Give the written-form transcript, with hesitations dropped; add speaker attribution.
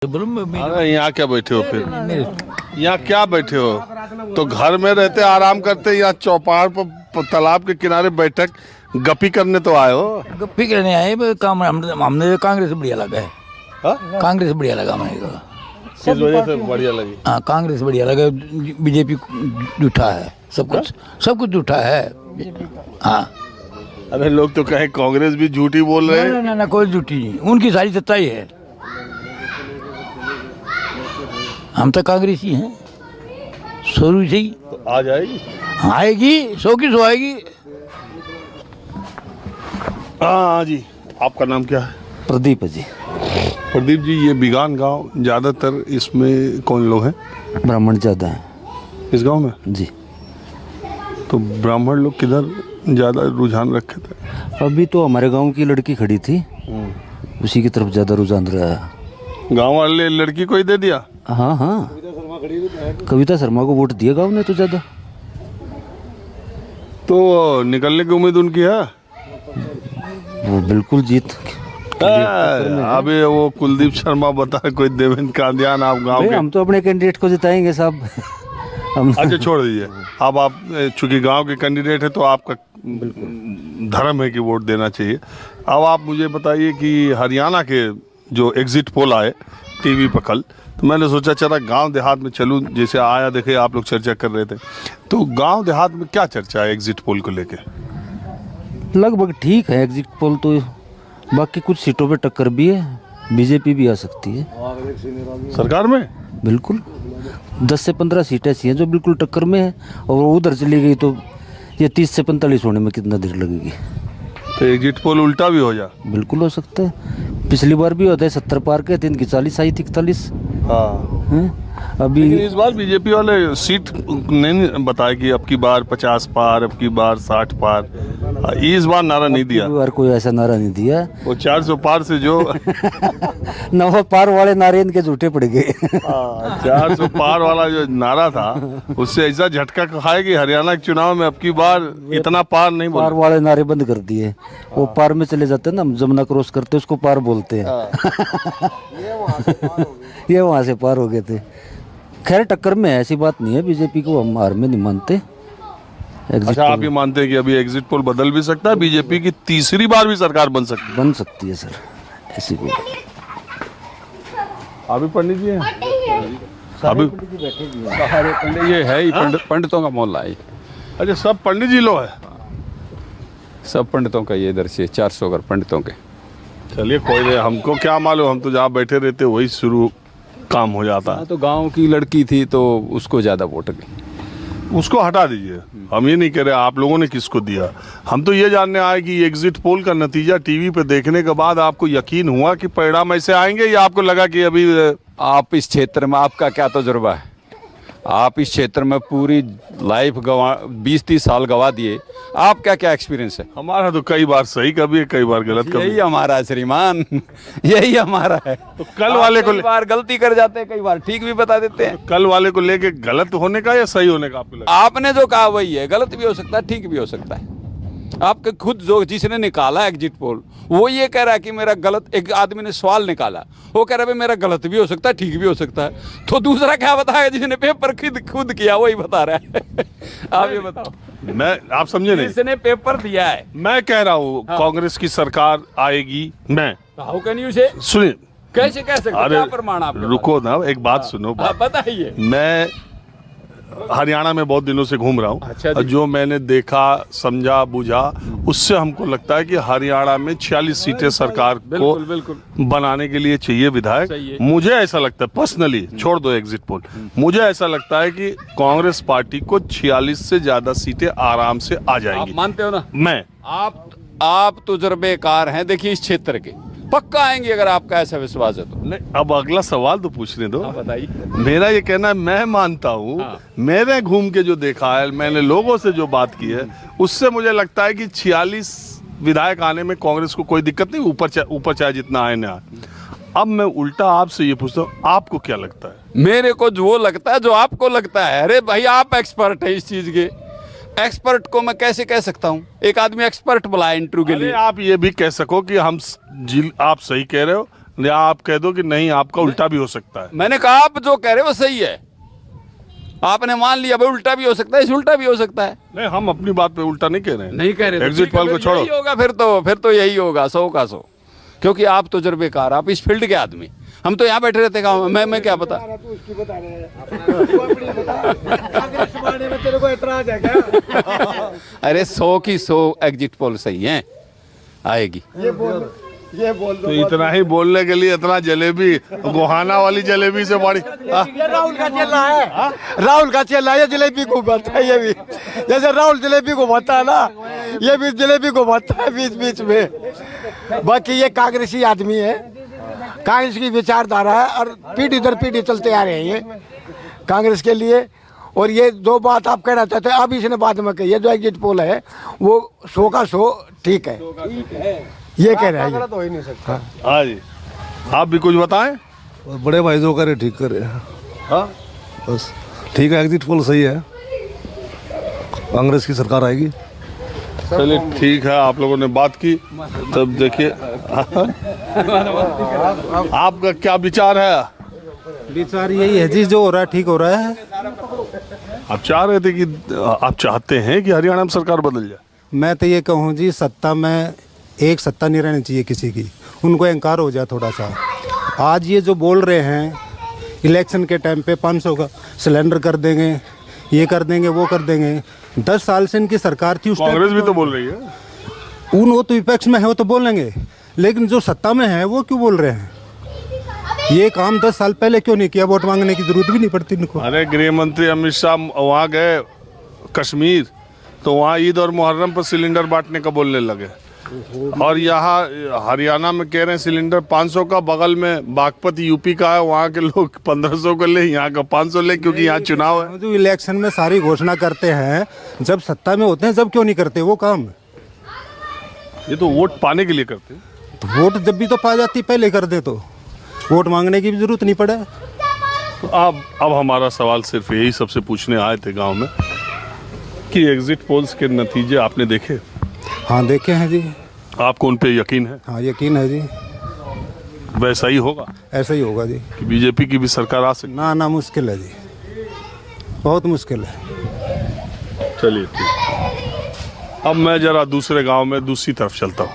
Speaker 1: अरे यहाँ क्या बैठे हो फिर? यहाँ क्या बैठे हो? तो घर में रहते आराम करते, यहाँ चौपाड़ पर तालाब के किनारे बैठक गप्पी करने तो आए हो?
Speaker 2: गप्पी करने आए काम हमने कांग्रेस बढ़िया लगा है। कांग्रेस बढ़िया लगा हमारे को।
Speaker 1: किस वजह से बढ़िया लगी?
Speaker 2: हाँ कांग्रेस बढ़िया लगा। बीजेपी झूठा है, सब कुछ झूठा है। हाँ
Speaker 1: अरे लोग तो कहे कांग्रेस भी झूठी बोल रहे हैं।
Speaker 2: ना कोई झूठी नहीं, उनकी सारी सच्चाई है। हम तो कांग्रेसी हैं शुरू से ही।
Speaker 1: तो आ जाएगी?
Speaker 2: आएगी 100 की 100 आएगी।
Speaker 1: हाँ जी, आपका नाम क्या है?
Speaker 3: प्रदीप जी।
Speaker 1: प्रदीप जी, ये बिगान गांव ज़्यादातर इसमें कौन लोग हैं?
Speaker 3: ब्राह्मण ज़्यादा हैं
Speaker 1: इस गांव में
Speaker 3: जी।
Speaker 1: तो ब्राह्मण लोग किधर ज़्यादा रुझान रखे थे?
Speaker 3: अभी तो हमारे गांव की लड़की खड़ी थी, उसी की तरफ ज़्यादा रुझान रहा है।
Speaker 1: गांव वाले लड़की को ही दे दिया?
Speaker 3: हाँ हाँ, कविता शर्मा को वोट दिया गांव ने तो ज़्यादा।
Speaker 1: तो निकलने की उम्मीद उनकी है?
Speaker 3: वो बिल्कुल जीत।
Speaker 1: अभी वो कुलदीप शर्मा बता, कोई देवेंद्र कांदियान, आप गांव के?
Speaker 3: हम तो अपने कैंडिडेट को जिताएंगे साहब।
Speaker 1: अच्छा छोड़ दीजिए, अब आप चूंकि गांव के कैंडिडेट है तो आपका धर्म है कि वोट देना चाहिए। अब आप मुझे बताइए कि हरियाणा के जो एग्जिट पोल आए टीवी पर कल, तो मैंने सोचा चला गांव देहात में चलूं, जैसे आया देखे आप लोग चर्चा कर रहे थे, तो गांव देहात में क्या चर्चा है एग्जिट पोल को लेके?
Speaker 3: लगभग ठीक है एग्जिट पोल तो, बाकी कुछ सीटों पे टक्कर भी है, बीजेपी भी आ सकती है
Speaker 1: सरकार में।
Speaker 3: बिल्कुल 10 से 15 सीटें ऐसी हैं जो बिल्कुल टक्कर में है, और उधर चली गई तो ये 30 से 45 होने में कितना देर लगेगी?
Speaker 1: तो एग्जिट पोल उल्टा भी हो जा?
Speaker 3: बिल्कुल हो सकता है। पिछली बार भी होता है 70 पार के, 3 की 40 आई थी 41।
Speaker 1: हाँ
Speaker 3: अभी
Speaker 1: इस बार बीजेपी वाले सीट नहीं बताए कि अब की बार 50 पार, अब की बार 60 पार, इस बार नारा नहीं दिया।
Speaker 3: बार कोई ऐसा नारा नहीं दिया।
Speaker 1: वो 400 पार से जो
Speaker 3: 9 पार वाले नारे इनके झूठे पड़ गए।
Speaker 1: 400 पार वाला जो नारा था, उससे ऐसा झटका खाए कि हरियाणा के चुनाव में अब की बार इतना पार नहीं
Speaker 3: पार वाले नारे बंद कर दिए। वो पार में चले जाते हैं ना, जमुना क्रॉस करते उसको पार बोलते हैं। ये वहाँ से पार हो गए थे। खैर टक्कर में ऐसी बात नहीं है, बीजेपी को हम हार में नहीं मानते।
Speaker 1: अच्छा आप ये मानते हैं कि अभी एग्जिट पोल बदल भी सकता है, बीजेपी की तीसरी बार भी सरकार बन सकती
Speaker 3: है सर, ऐसी कोई
Speaker 1: अभी पंडित जी हैं? अभी
Speaker 4: पंडित ये है ही पंडितों का मोहल्ला है।
Speaker 1: अच्छा सब पंडित जी लोग है?
Speaker 4: सब पंडितों का ये इधर से 400 घर पंडितों के।
Speaker 1: चलिए कोई नहीं, हमको क्या मालूम, हम तो जहाँ बैठे रहते वही शुरू काम हो जाता है।
Speaker 4: तो गांव की लड़की थी तो उसको ज़्यादा वोट गई,
Speaker 1: उसको हटा दीजिए। हम ये नहीं कह रहे आप लोगों ने किसको दिया, हम तो ये जानने आए कि एग्जिट पोल का नतीजा टीवी पे देखने के बाद आपको यकीन हुआ कि परिणाम ऐसे आएंगे, या आपको लगा कि अभी
Speaker 4: आप इस क्षेत्र में आपका क्या तजुर्बा है? आप इस क्षेत्र में पूरी लाइफ 20-30 साल गवा दिए, आपका क्या एक्सपीरियंस है?
Speaker 1: हमारा तो कई बार सही कभी कई बार गलत कभी।
Speaker 4: यही हमारा श्रीमान, यही हमारा है।
Speaker 1: तो कल वाले को
Speaker 4: कई बार गलती कर जाते हैं, कई बार ठीक भी बता देते हैं।
Speaker 1: कल वाले को लेके गलत होने का या सही होने का आपको लगा?
Speaker 4: आपने जो कहा वही है, गलत भी हो सकता है, ठीक भी हो सकता है। आपके खुद जो जिसने निकाला एग्जिट पोल वो ये कह रहा है कि मेरा गलत, एक आदमी ने सवाल निकाला, वो कह रहा है मेरा गलत भी हो सकता है, ठीक भी हो सकता है। तो दूसरा क्या बताएगा जिसने पेपर खुद किया वही बता रहा है। आप ये बताओ।
Speaker 1: आप समझे नहीं,
Speaker 4: जिसने पेपर दिया है।
Speaker 1: मैं कह रहा हूँ कांग्रेस की सरकार आएगी। मैं
Speaker 4: हाउ कैन यू से?
Speaker 1: सुनिए,
Speaker 4: कैसे कह सकते? क्या प्रमाण आप?
Speaker 1: रुको ना, एक बात सुनो।
Speaker 4: बताइए।
Speaker 1: मैं हरियाणा में बहुत दिनों से घूम रहा हूँ।
Speaker 4: अच्छा,
Speaker 1: जो मैंने देखा, समझा, बुझा, उससे हमको लगता है कि हरियाणा में 46 सीटें सरकार को
Speaker 4: बिल्कुल
Speaker 1: बनाने के लिए चाहिए विधायक। मुझे ऐसा लगता है पर्सनली, छोड़ दो एग्जिट पोल, मुझे ऐसा लगता है कि कांग्रेस पार्टी को 46 से ज्यादा सीटें आराम से आ जाएंगी।
Speaker 4: आप मानते हो ना?
Speaker 1: मैं
Speaker 4: आप तजुर्बेकार हैं, देखिए इस क्षेत्र के, पक्का आएंगे अगर आपका ऐसा विश्वास है तो।
Speaker 1: नहीं, अब अगला सवाल तो पूछने दो।
Speaker 4: बताइए।
Speaker 1: मेरा ये कहना है, मैं मानता हूँ, मैंने घूम के जो देखा है, मैंने लोगों से जो बात की है, उससे मुझे लगता है कि 46 विधायक आने में कांग्रेस को कोई दिक्कत नहीं, ऊपर चाहे जितना आए ना। अब मैं उल्टा आपसे ये पूछता हूँ, आपको क्या लगता है?
Speaker 4: मेरे को जो लगता है, जो आपको लगता है। अरे भाई आप एक्सपर्ट है इस चीज के, एक्सपर्ट को मैं कैसे कह सकता हूँ? एक आदमी एक्सपर्ट बुलाया इंटरव्यू के लिए।
Speaker 1: आप ये भी कह सको कि आप सही कह रहे हो, या आप कह दो कि नहीं आपका उल्टा भी हो सकता है।
Speaker 4: मैंने कहा आप जो कह रहे हो वो सही है, आपने मान लिया भाई उल्टा भी हो सकता है, इस उल्टा भी हो सकता है।
Speaker 1: नहीं, हम अपनी बात पे उल्टा नहीं कह रहे हैं।
Speaker 4: नहीं कह रहे,
Speaker 1: एग्जिट पोल को छोड़ो।
Speaker 4: यही होगा फिर तो यही होगा 100 का 100, क्योंकि आप तो तजुर्बेकार, आप इस फील्ड के आदमी, हम तो यहाँ बैठे रहते गाँव में, मैं क्या पता। अरे 100 की 100 एग्जिट पोल सही है, आएगी।
Speaker 5: ये बोल
Speaker 1: तो इतना ही बोलने के लिए इतना जलेबी, गोहाना वाली जलेबी से बड़ी।
Speaker 5: राहुल का चेला है, राहुल का चेला है, ये जलेबी को घुमाता है। ये भी जैसे राहुल जलेबी को घुमाता है ना, ये भी जलेबी को घुमाता है बीच बीच में। बाकी ये कांग्रेसी आदमी है, कांग्रेस की विचारधारा है और पीढ़ी दर पीढ़ी चलते आ रहे हैं ये कांग्रेस के लिए। और ये दो बात आप कहना चाहते हैं, अब इसने बाद में कही है, जो एग्जिट पोल है वो 100 का 100 ठीक है, ये कह रहे हैं। तो ही नहीं सकता।
Speaker 1: हाँ जी, आप भी कुछ बताएं।
Speaker 6: बड़े भाई जो करे ठीक करे।
Speaker 1: हाँ
Speaker 6: बस ठीक है, एग्जिट पोल सही है, कांग्रेस की सरकार आएगी।
Speaker 1: चलिए ठीक है, आप लोगों ने बात की, तब देखिए आपका क्या विचार है।
Speaker 7: विचार यही है जी, जो हो रहा है ठीक हो रहा है।
Speaker 1: आप चाह रहे थे कि आप चाहते हैं कि हरियाणा में सरकार बदल जाए।
Speaker 7: मैं तो ये कहूँ जी, सत्ता में एक सत्ता नहीं रहनी चाहिए किसी की, उनको अहंकार हो जाए थोड़ा सा। आज ये जो बोल रहे हैं इलेक्शन के टाइम पे 500 का सिलेंडर कर देंगे, ये कर देंगे, वो कर देंगे। 10 साल से इनकी सरकार थी, उस
Speaker 1: कांग्रेस भी तो बोल रही है।
Speaker 7: वो तो विपक्ष में है, वो तो बोलेंगे, लेकिन जो सत्ता में है वो क्यों बोल रहे हैं? ये काम 10 साल पहले क्यों नहीं किया? वोट मांगने की जरूरत भी नहीं पड़ती इनको।
Speaker 1: अरे गृह मंत्री अमित शाह वहाँ गए कश्मीर, तो वहाँ ईद और मुहर्रम पर सिलेंडर बांटने का बोलने लगे, और यहाँ हरियाणा में कह रहे हैं सिलेंडर 500 का, बगल में बागपत यूपी का है, वहाँ के लोग 1500 का ले, यहाँ का 500 ले, क्योंकि यहाँ चुनाव है।
Speaker 7: जो इलेक्शन में सारी घोषणा करते हैं, जब सत्ता में होते हैं जब क्यों नहीं करते वो काम?
Speaker 1: ये तो वोट पाने के लिए करते हैं।
Speaker 7: तो वोट जब भी तो पा जाती, पहले कर दे तो वोट मांगने की भी जरूरत नहीं पड़े।
Speaker 1: तो अब हमारा सवाल सिर्फ यही सबसे पूछने आए थे गांव में कि एग्जिट पोल्स के नतीजे आपने देखे?
Speaker 7: हाँ देखे हैं जी।
Speaker 1: आपको उन पे यकीन है?
Speaker 7: हाँ यकीन है जी,
Speaker 1: वैसा ही होगा
Speaker 7: ऐसा ही होगा जी।
Speaker 1: कि बीजेपी की भी सरकार आ सकती?
Speaker 7: ना मुश्किल है जी, बहुत मुश्किल है।
Speaker 1: चलिए ठीक। अब मैं जरा दूसरे गांव में दूसरी तरफ चलता हूँ।